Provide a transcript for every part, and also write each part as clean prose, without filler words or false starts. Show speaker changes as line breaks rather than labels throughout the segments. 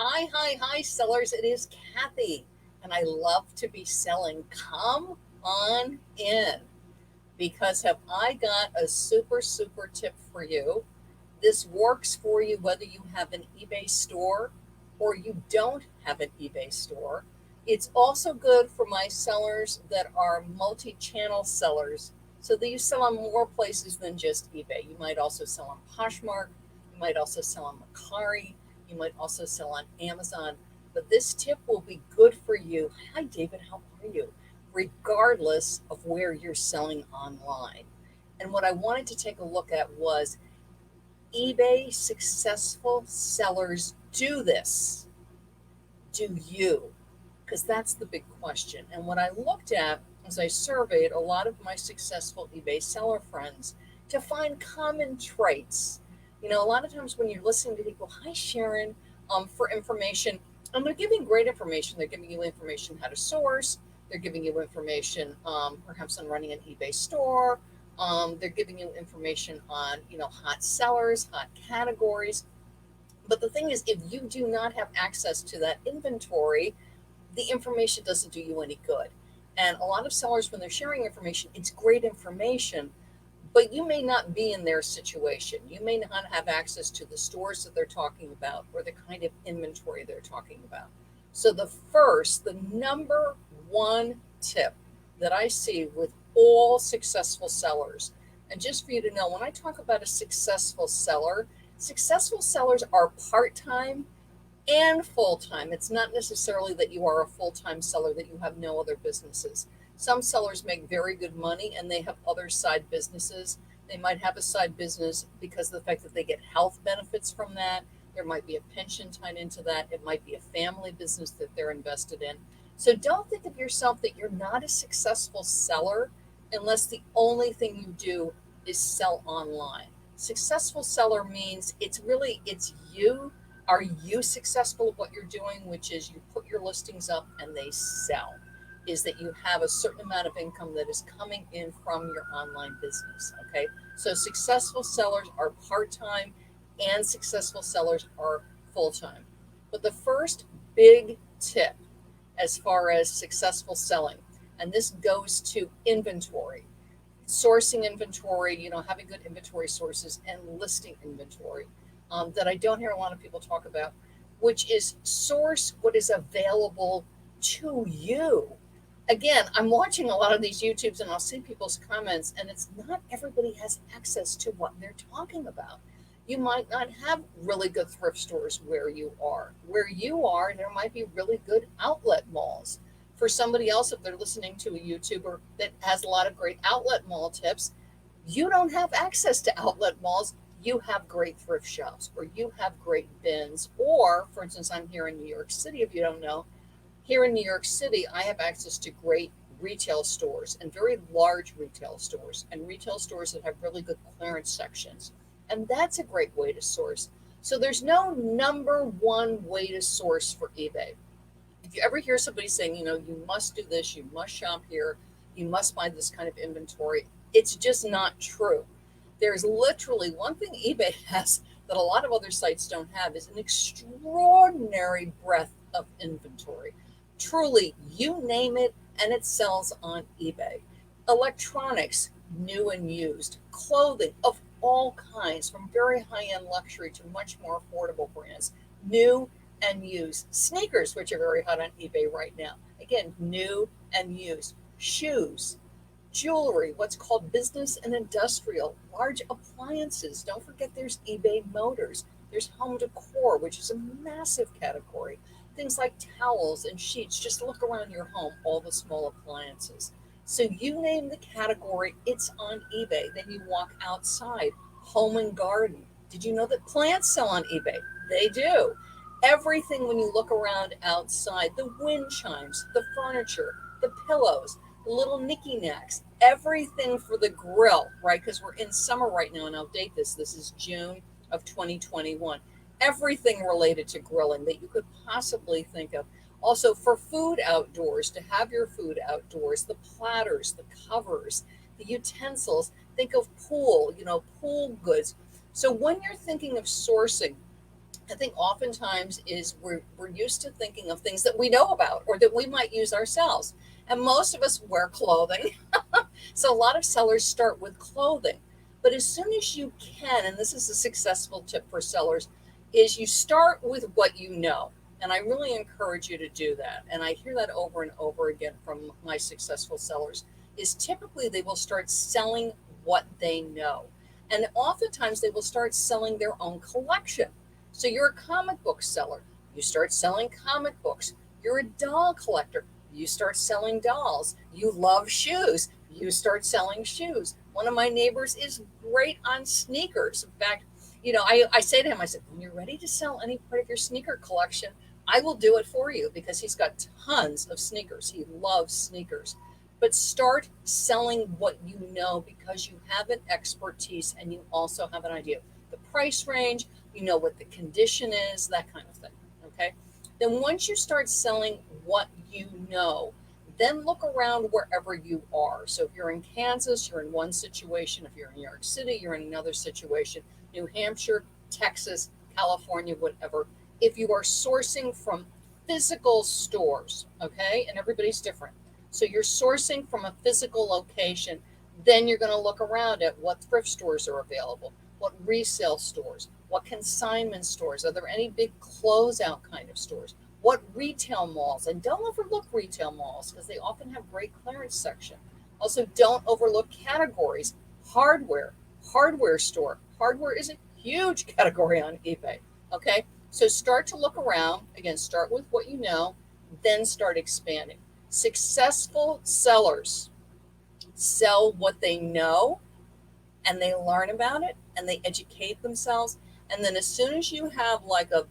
Hi, sellers. It is Kathy, and I love to be selling. Come on in because have I got a super tip for you. This works for you whether you have an eBay store or you don't have an eBay store. It's also good for my sellers that are multi channel sellers so that you sell on more places than just eBay. You might also sell on Poshmark, you might also sell on Macari, you might also sell on Amazon. But this tip will be good for you. Hi, David, how are you? Regardless of where you're selling online. And what I wanted to take a look at was eBay successful sellers do this. Do you? Because that's the big question. And what I looked at was I surveyed a lot of my successful eBay seller friends to find common traits. You know, a lot of times when you're listening to people, hi Sharon, for information, and they're giving great information. They're giving you information how to source. They're giving you information, perhaps on running an eBay store. They're giving you information on, hot sellers, hot categories. But the thing is, if you do not have access to that inventory, the information doesn't do you any good. And a lot of sellers, when they're sharing information, it's great information, but you may not be in their situation. You may not have access to the stores that they're talking about or the kind of inventory they're talking about. So, the number one tip that I see with all successful sellers, and just for you to know, when I talk about a successful sellers are part time and full time. It's not necessarily that you are a full time seller, that you have no other businesses. Some sellers make very good money and they have other side businesses. They might have a side business because of the fact that they get health benefits from that. There might be a pension tied into that. It might be a family business that they're invested in. So don't think of yourself that you're not a successful seller unless the only thing you do is sell online. Successful seller means it's you. Are you successful at what you're doing, which is you put your listings up and they sell? Is that you have a certain amount of income that is coming in from your online business. Okay. So successful sellers are part time and successful sellers are full time. But the first big tip as far as successful selling, and this goes to inventory, sourcing inventory, having good inventory sources and listing inventory, that I don't hear a lot of people talk about, which is source what is available to you. Again, I'm watching a lot of these YouTubes and I'll see people's comments, and it's not everybody has access to what they're talking about. You might not have really good thrift stores where you are. Where you are, there might be really good outlet malls. For somebody else, if they're listening to a YouTuber that has a lot of great outlet mall tips, you don't have access to outlet malls. You have great thrift shops or you have great bins. Or, for instance, I'm here in New York City, if you don't know, here in New York City, I have access to great retail stores and very large retail stores and retail stores that have really good clearance sections. And that's a great way to source. So there's no number one way to source for eBay. If you ever hear somebody saying, you must do this, you must shop here, you must buy this kind of inventory, it's just not true. There's literally one thing eBay has that a lot of other sites don't have is an extraordinary breadth of inventory. Truly, you name it and it sells on eBay. Electronics, new and used, clothing of all kinds, from very high end luxury to much more affordable brands, new and used. Sneakers, which are very hot on eBay right now. Again, new and used. Shoes, jewelry, what's called business and industrial, large appliances. Don't forget there's eBay Motors. There's home decor, which is a massive category. Things like towels and sheets. Just look around your home, all the small appliances. So you name the category, it's on eBay. Then you walk outside, home and garden. Did you know that plants sell on eBay? They do. Everything when you look around outside, the wind chimes, the furniture, the pillows, the little knicky-knacks, everything for the grill, right? Because we're in summer right now, and I'll date this. This is June of 2021. Everything related to grilling that you could possibly think of. Also for food outdoors, to have your food outdoors, the platters, the covers, the utensils. Think of pool, pool goods. So when you're thinking of sourcing, I think oftentimes is we're used to thinking of things that we know about or that we might use ourselves. And most of us wear clothing. So a lot of sellers start with clothing. But as soon as you can, and this is a successful tip for sellers, is you start with what you know. And I really encourage you to do that. And I hear that over and over again from my successful sellers is typically they will start selling what they know. And oftentimes they will start selling their own collection. So you're a comic book seller. You start selling comic books. You're a doll collector. You start selling dolls. You love shoes. You start selling shoes. One of my neighbors is great on sneakers. In fact, I say to him, I said, when you're ready to sell any part of your sneaker collection, I will do it for you because he's got tons of sneakers. He loves sneakers. But start selling what you know because you have an expertise and you also have an idea of the price range, you know what the condition is, that kind of thing. Okay. Then once you start selling what you know, then look around wherever you are. So if you're in Kansas, you're in one situation. If you're in New York City, you're in another situation. New Hampshire, Texas, California, whatever. If you are sourcing from physical stores, okay, and everybody's different. So you're sourcing from a physical location, then you're going to look around at what thrift stores are available, what resale stores, what consignment stores, are there any big closeout kind of stores, what retail malls, and don't overlook retail malls because they often have great clearance section. Also, don't overlook categories. Hardware store. Hardware is a huge category on eBay. Okay, so start to look around. Again, start with what you know, then start expanding. Successful sellers sell what they know and they learn about it and they educate themselves. And then as soon as you have like a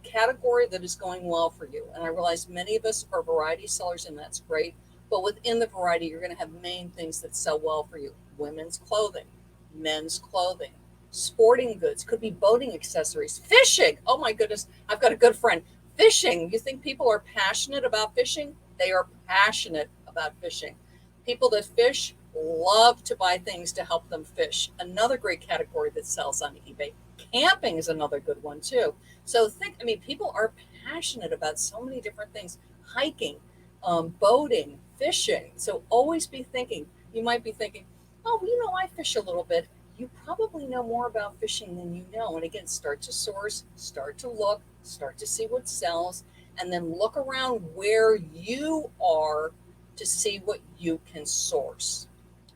category that is going well for you, and I realize many of us are variety sellers and that's great, but within the variety, you're going to have main things that sell well for you. Women's clothing, men's clothing, sporting goods, could be boating accessories, fishing. Oh my goodness, I've got a good friend. Fishing. You think people are passionate about fishing? They are passionate about fishing. People that fish love to buy things to help them fish. Another great category that sells on eBay. Camping is another good one too. So people are passionate about so many different things. Hiking, boating, fishing. So always be thinking. You might be thinking, oh, I fish a little bit. You probably know more about fishing than you know. And again, start to source, start to look, start to see what sells, and then look around where you are to see what you can source.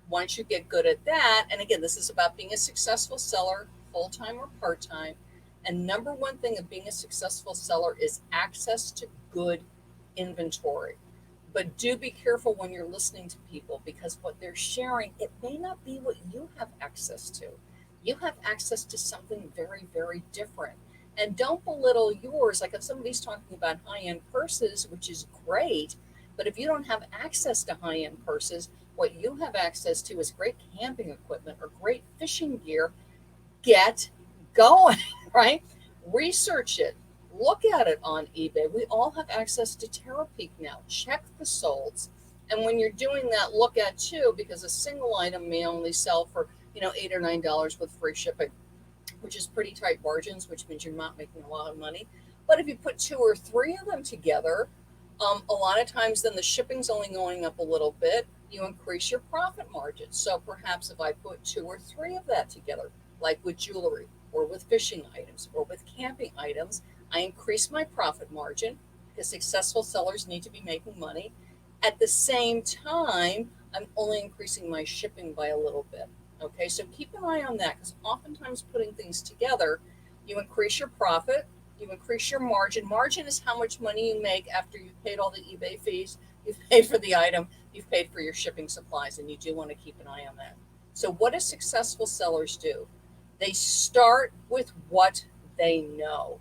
Once you get good at that, and again, this is about being a successful seller, full time or part time. And number one thing of being a successful seller is access to good inventory. But do be careful when you're listening to people because what they're sharing, it may not be what you have access to. You have access to something very, very different. And don't belittle yours. Like if somebody's talking about high end purses, which is great, but if you don't have access to high end purses, what you have access to is great camping equipment or great fishing gear. Get going, right? Research it. Look at it on eBay. We all have access to Terrill now. Check the solds. And when you're doing that, look at too, because a single item may only sell for, $8 or $9 with free shipping, which is pretty tight margins, which means you're not making a lot of money. But if you put two or three of them together, a lot of times then the shipping's only going up a little bit. You increase your profit margin. So perhaps if I put two or three of that together, like with jewelry or with fishing items or with camping items, I increase my profit margin because successful sellers need to be making money. At the same time, I'm only increasing my shipping by a little bit. Okay, so keep an eye on that because oftentimes putting things together, you increase your profit, you increase your margin. Margin is how much money you make after you've paid all the eBay fees, you've paid for the item, you've paid for your shipping supplies, and you do want to keep an eye on that. So, what do successful sellers do? They start with what they know.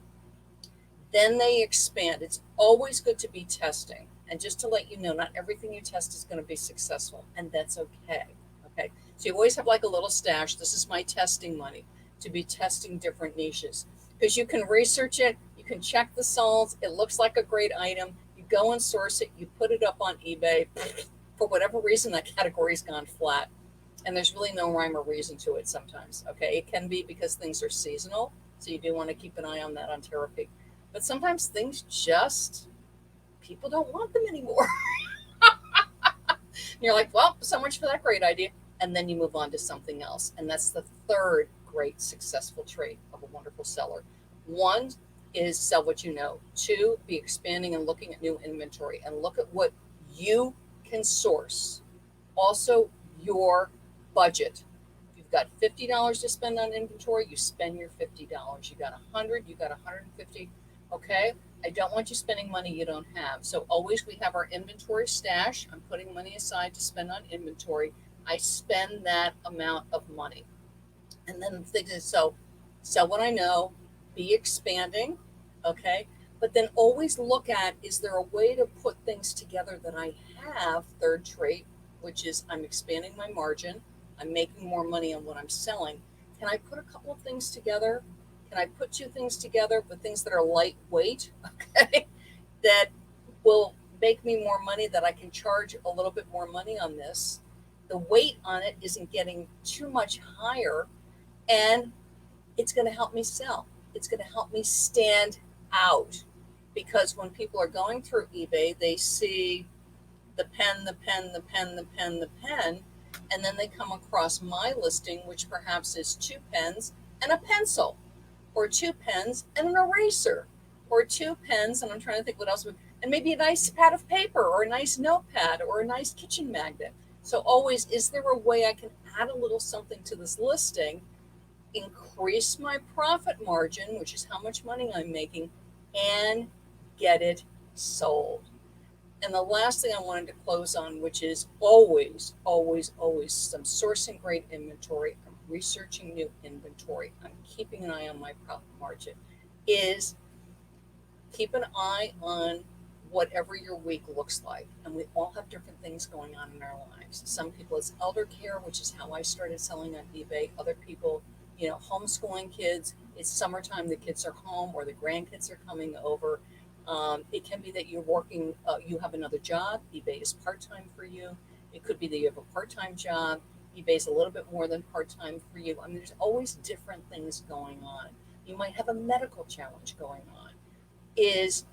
Then they expand. It's always good to be testing. And just to let you know, not everything you test is going to be successful, and that's okay. Okay. So you always have like a little stash. This is my testing money to be testing different niches because you can research it, you can check the solds. It looks like a great item. You go and source it, you put it up on eBay. For whatever reason, that category's gone flat. And there's really no rhyme or reason to it sometimes. Okay. It can be because things are seasonal. So you do want to keep an eye on that on Terrill. But sometimes things just, people don't want them anymore. You're like, well, so much for that great idea. And then you move on to something else. And that's the third great successful trait of a wonderful seller. One is sell what you know. Two, be expanding and looking at new inventory and look at what you can source. Also, your budget. If you've got $50 to spend on inventory, you spend your $50. You got 100, you got 150. Okay, I don't want you spending money you don't have. So always we have our inventory stash. I'm putting money aside to spend on inventory. I spend that amount of money. And then the thing is, so sell what I know, be expanding, okay? But then always look at, is there a way to put things together that I have, third trait, which is I'm expanding my margin, I'm making more money on what I'm selling. Can I put a couple of things together? Can I put two things together, but things that are lightweight, okay, that will make me more money, that I can charge a little bit more money on this? The weight on it isn't getting too much higher, and it's going to help me sell. It's going to help me stand out, because when people are going through eBay, they see the pen, the pen, the pen, the pen, the pen, and then they come across my listing, which perhaps is two pens and a pencil, or two pens and an eraser, or two pens, and I'm trying to think what else, and maybe a nice pad of paper, or a nice notepad, or a nice kitchen magnet. So always, is there a way I can add a little something to this listing, increase my profit margin, which is how much money I'm making, and get it sold? And the last thing I wanted to close on, which is always, always, always, I'm sourcing great inventory, I'm researching new inventory, I'm keeping an eye on my profit margin, is keep an eye on whatever your week looks like. And we all have different things going on in our lives. Some people, it's elder care, which is how I started selling on eBay. Other people, homeschooling kids. It's summertime, the kids are home, or the grandkids are coming over. It can be that you're working, you have another job. eBay is part-time for you. It could be that you have a part-time job. eBay is a little bit more than part-time for you. I mean, there's always different things going on. You might have a medical challenge going on. Is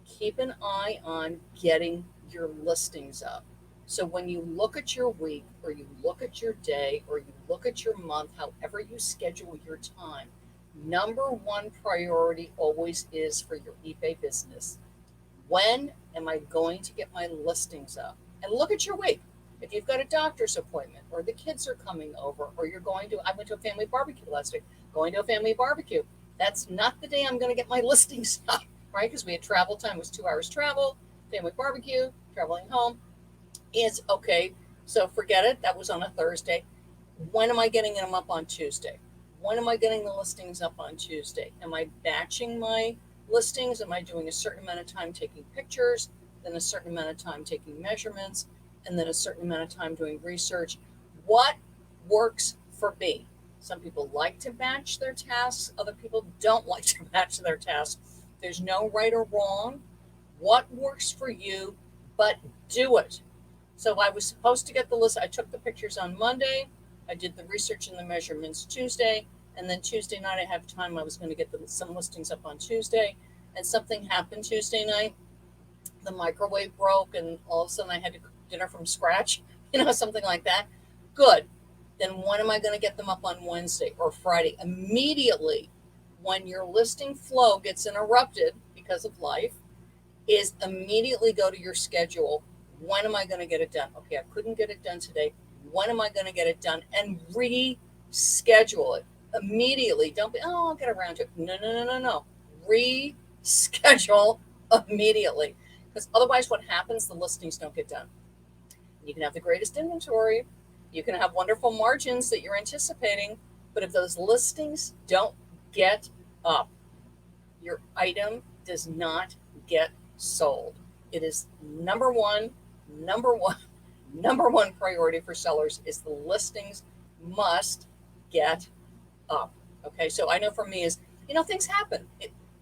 keep an eye on getting your listings up. So when you look at your week, or you look at your day, or you look at your month, however you schedule your time, number one priority always is for your eBay business. When am I going to get my listings up? And look at your week. If you've got a doctor's appointment, or the kids are coming over, or I went to a family barbecue last week, going to a family barbecue, that's not the day I'm going to get my listings up, right? Because we had travel time, it was 2 hours travel, family barbecue, traveling home. Is okay. So forget it. That was on a Thursday. When am I getting them up on Tuesday? When am I getting the listings up on Tuesday? Am I batching my listings? Am I doing a certain amount of time taking pictures, then a certain amount of time taking measurements, and then a certain amount of time doing research? What works for me? Some people like to batch their tasks. Other people don't like to batch their tasks. There's no right or wrong. What works for you, but do it. So I was supposed to get the list. I took the pictures on Monday. I did the research and the measurements Tuesday. And then Tuesday night, I have time. I was going to get some listings up on Tuesday. And something happened Tuesday night. The microwave broke, and all of a sudden I had to cook dinner from scratch, something like that. Good. Then when am I going to get them up on Wednesday or Friday? Immediately, when your listing flow gets interrupted because of life, is immediately go to your schedule. When am I going to get it done? Okay, I couldn't get it done today. When am I going to get it done? And reschedule it immediately. Don't be, oh, I'll get around to it. No, no, no, no, no. Reschedule immediately. Because otherwise what happens, the listings don't get done. You can have the greatest inventory. You can have wonderful margins that you're anticipating. But if those listings don't get up, your item does not get sold. It is number one priority for sellers is the listings must get up. Okay, so I know for me is, things happen.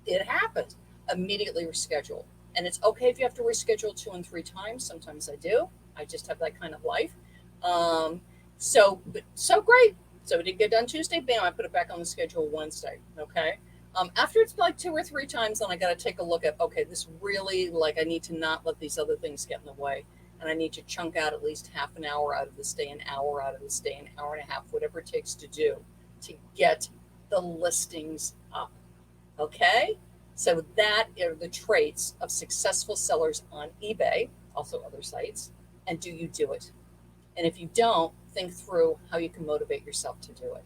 It happens. Immediately reschedule. And it's okay if you have to reschedule 2 and 3 times. Sometimes I do. I just have that kind of life. So great. So it didn't get done Tuesday, bam, I put it back on the schedule Wednesday. Okay. After it's like 2 or 3 times, then I got to take a look at, okay, this really, like, I need to not let these other things get in the way. And I need to chunk out at least half an hour out of this day, an hour out of this day, an hour and a half, whatever it takes to do to get the listings up. Okay. So that are the traits of successful sellers on eBay, also other sites. And do you do it? And if you don't, think through how you can motivate yourself to do it.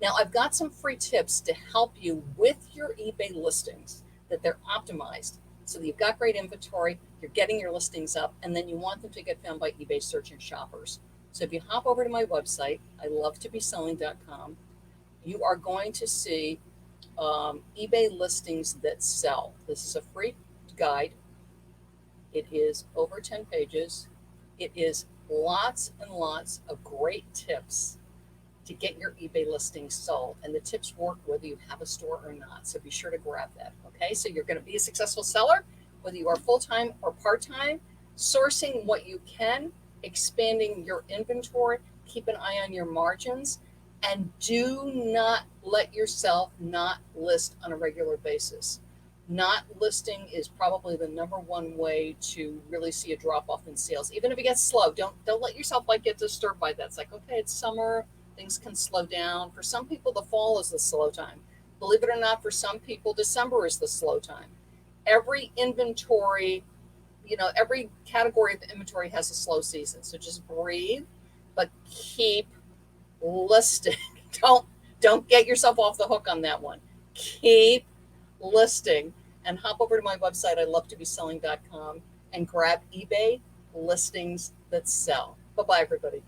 Now, I've got some free tips to help you with your eBay listings, that they're optimized so that you've got great inventory, you're getting your listings up, and then you want them to get found by eBay search and shoppers. So if you hop over to my website, ilovetobeselling.com, you are going to see eBay listings that sell. This is a free guide. It is over 10 pages. It is lots and lots of great tips to get your eBay listings sold. And the tips work whether you have a store or not. So be sure to grab that. Okay. So you're going to be a successful seller, whether you are full-time or part-time, sourcing what you can, expanding your inventory, keep an eye on your margins, and do not let yourself not list on a regular basis. Not listing is probably the number one way to really see a drop off in sales. Even if it gets slow, don't let yourself like get disturbed by that. It's like, okay, it's summer, things can slow down. For some people, the fall is the slow time. Believe it or not, for some people, December is the slow time. Every inventory, every category of inventory has a slow season. So just breathe, but keep listing. Don't get yourself off the hook on that one. Keep listing and hop over to my website, ilovetobeselling.com, and grab eBay listings that sell. Bye-bye, everybody.